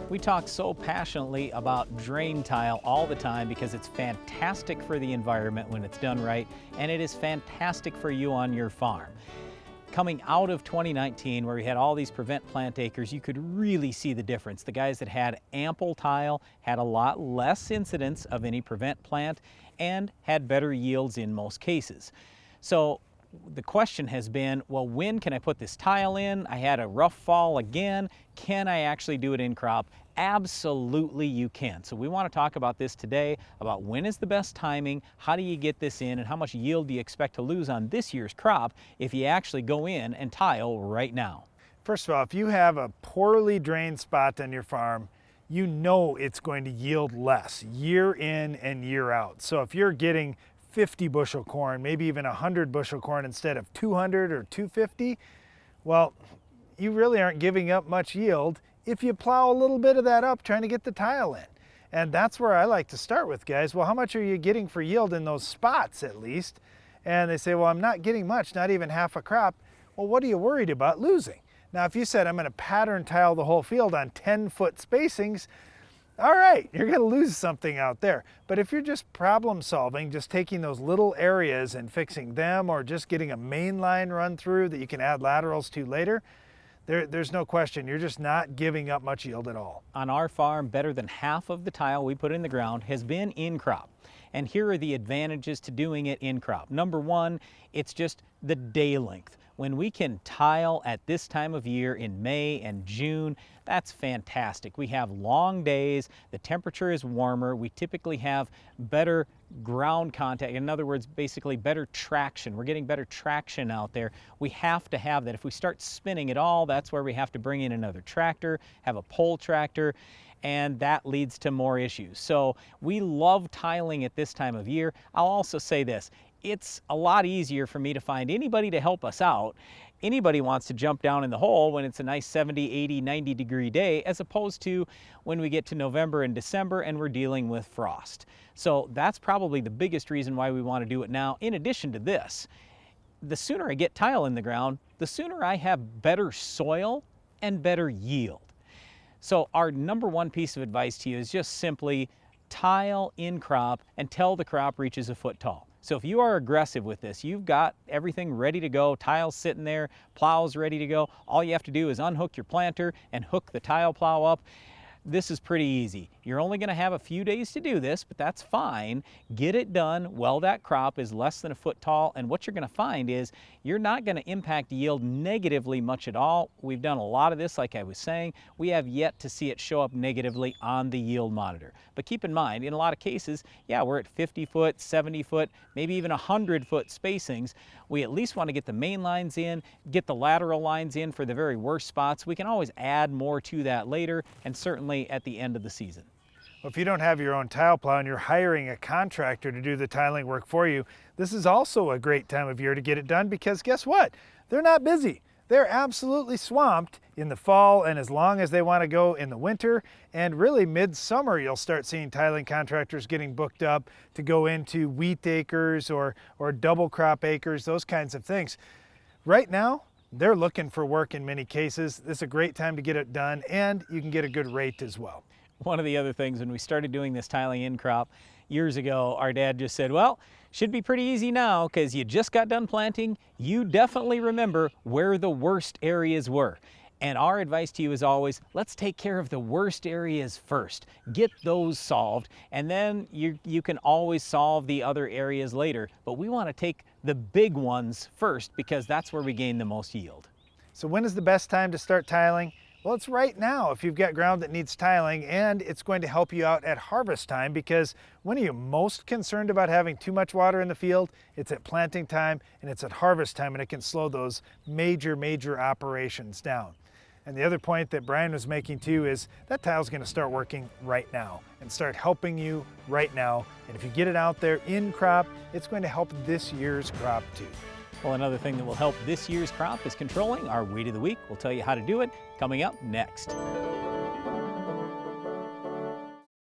We talk so passionately about drain tile all the time because it's fantastic for the environment when it's done right, and it is fantastic for you on your farm. Coming out of 2019, where we had all these prevent plant acres, you could really see the difference. The guys that had ample tile had a lot less incidence of any prevent plant and had better yields in most cases. So the question has been, well, when can I put this tile in? I had a rough fall again. Can I actually do it in crop? Absolutely you can. So we want to talk about this today, about when is the best timing, how do you get this in, and how much yield do you expect to lose on this year's crop if you actually go in and tile right now. First of all, if you have a poorly drained spot on your farm, you know it's going to yield less year in and year out. So if you're getting 50 bushel corn, maybe even 100 bushel corn instead of 200 or 250, well, you really aren't giving up much yield if you plow a little bit of that up trying to get the tile in. And that's where I like to start with, guys. Well, how much are you getting for yield in those spots at least? And they say, well, I'm not getting much, not even half a crop. Well, what are you worried about losing? Now, if you said I'm going to pattern tile the whole field on 10-foot spacings, all right, you're going to lose something out there. But if you're just problem solving, just taking those little areas and fixing them, or just getting a main line run through that you can add laterals to later, there's no question, you're just not giving up much yield at all. On our farm, better than half of the tile we put in the ground has been in crop. And here are the advantages to doing it in crop. Number one, it's just the day length. When we can tile at this time of year in May and June, that's fantastic. We have long days, the temperature is warmer, we typically have better ground contact. In other words, basically better traction. We're getting better traction out there. We have to have that. If we start spinning at all, that's where we have to bring in another tractor, have a pole tractor, and that leads to more issues. So we love tiling at this time of year. I'll also say this, it's a lot easier for me to find anybody to help us out. Anybody wants to jump down in the hole when it's a nice 70, 80, 90 degree day, as opposed to when we get to November and December and we're dealing with frost. So that's probably the biggest reason why we want to do it now. In addition to this, the sooner I get tile in the ground, the sooner I have better soil and better yield. So our number one piece of advice to you is just simply tile in crop until the crop reaches a foot tall. So if you are aggressive with this, you've got everything ready to go, tiles sitting there, plows ready to go. All you have to do is unhook your planter and hook the tile plow up. This is pretty easy. You're only going to have a few days to do this, but that's fine. Get it done while that crop is less than a foot tall, and what you're going to find is you're not going to impact yield negatively much at all. We've done a lot of this, like I was saying. We have yet to see it show up negatively on the yield monitor. But keep in mind, in a lot of cases, yeah, we're at 50 foot, 70 foot, maybe even 100 foot spacings. We at least want to get the main lines in, get the lateral lines in for the very worst spots. We can always add more to that later, and certainly at the end of the season. Well, if you don't have your own tile plow and you're hiring a contractor to do the tiling work for you, this is also a great time of year to get it done, because guess what? They're not busy. They're absolutely swamped in the fall, and as long as they want to go in the winter, and really midsummer, you'll start seeing tiling contractors getting booked up to go into wheat acres or double crop acres, those kinds of things. Right now, they're looking for work in many cases. This is a great time to get it done, and you can get a good rate as well. One of the other things, when we started doing this tiling in crop years ago, our dad just said, well, should be pretty easy now because you just got done planting. You definitely remember where the worst areas were. And our advice to you is always, let's take care of the worst areas first. Get those solved, and then you can always solve the other areas later. But we want to take the big ones first because that's where we gain the most yield. So when is the best time to start tiling? Well, it's right now if you've got ground that needs tiling, and it's going to help you out at harvest time, because when are you most concerned about having too much water in the field? It's at planting time and it's at harvest time, and it can slow those major operations down. And the other point that Brian was making too is that tile's going to start working right now and start helping you right now. And if you get it out there in crop, it's going to help this year's crop too. Well, another thing that will help this year's crop is controlling our weed of the week. We'll tell you how to do it coming up next.